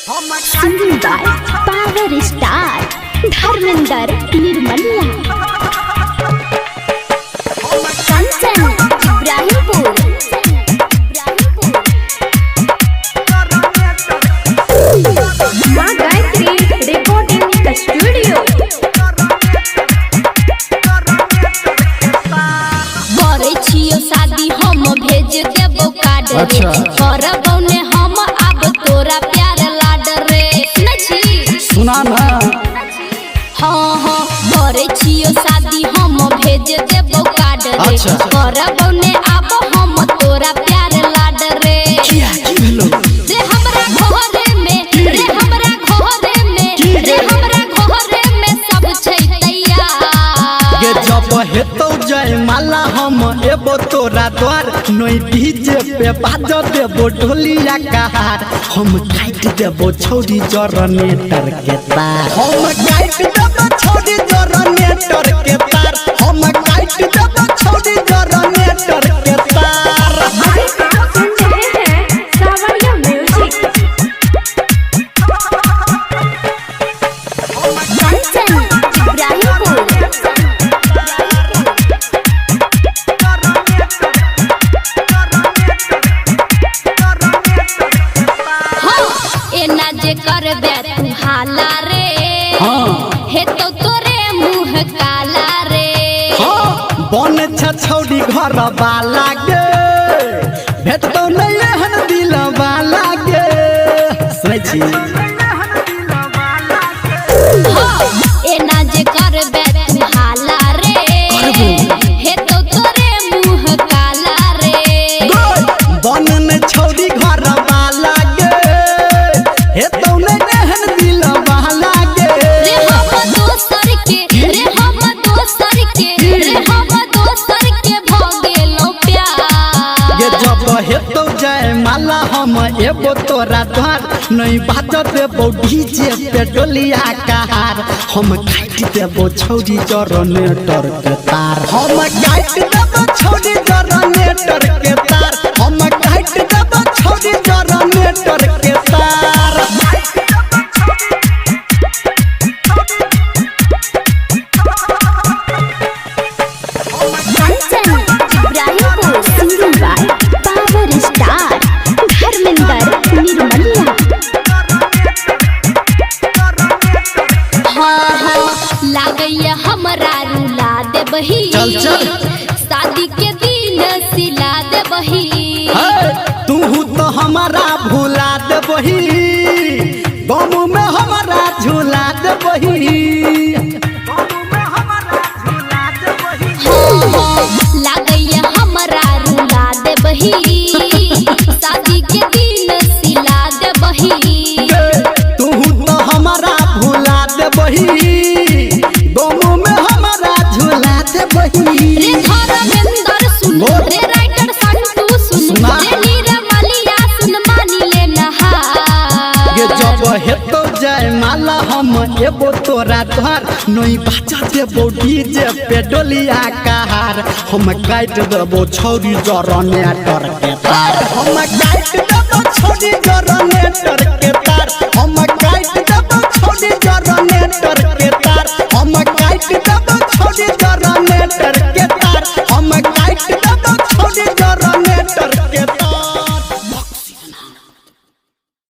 Singing by Power Star Dharmender Nirmaliya Kanchan Ibrahimpur माँ Gayatri recording studio करे छियो शादी हम भेज देबो कार्ड रे करबो ने हम अब तोरा प्यार लाड रे सुनछि सुना ना हाँ हाँ करे छियो शादी हम भेज देबो कार्ड रे करबो ने अब हम तोरा प्यार लाड रे किया की भेलो रे हमरा घरे में रे हमरा घरे में रे हमरा घरे में सब छै तैयार गे जब हेतौ जय माला हम एबो तोरा द्वार नई डीजे पे बाजो देबो ढोलिया कहार हम काट देबो छौरी जनरेटर के तार हम काट देबो छौरी जनरेटर के तार हम काट देबो छौरी जनरेटर के तार आप सुन रहे हैं सावरिया म्यूजिक। कंचन इब्राहिमपुर एना जे करबे तू हाला रे हे तो तोरे मुंह काला रे बन छौड़ी घर वाला गे भेटतो नहीं एहन दिल वाला गे सुनै छी एना जे करबे तू हाला रे हे तो तोरे मुंह काला रे बन न छौड़ी घर वाला गे हेतौ नहीं एहन दिल वाला गे रे हम दोसर के रे हम दोसर के रे हम दोसर के भ गेलौ प्यार ये जब हेतौ जय माला हम एबो तोरा द्वार नहीं बाज देबो डीजे पे डोलिया कहार हम काट देबो छौड़ी जनरेटर के तार हम काट देबो छौड़ी जनरेटर के तार हम काट देबो छौड़ी जनरेटर के तार Kanchan Ibrahimpur singing by power star Dharmendra Nirmaliya हाँ हाँ लागैया हमरा रुला देबही चल चल शादी के दिन सिला देबही तू तो हमारा भुला देबही गम में हमारा झूला देबही लागैया हमरा रुला देबही शादी के दिन सिला देबही तू तो हमारा भुला देबही गम में हमारा झूला देबही रे धर्मेंद्र सुन रे राइटर संतू सुन रे निर्मलिया सुन मानी ले नहा ये जब हेतौ जय माला हम एबो तोरा द्वार नई बाजा देबो डीजे पे डोलिया कहार हम काट देबो छौरी जनरेटर के तार हम काट देबो छौरी जनरेटर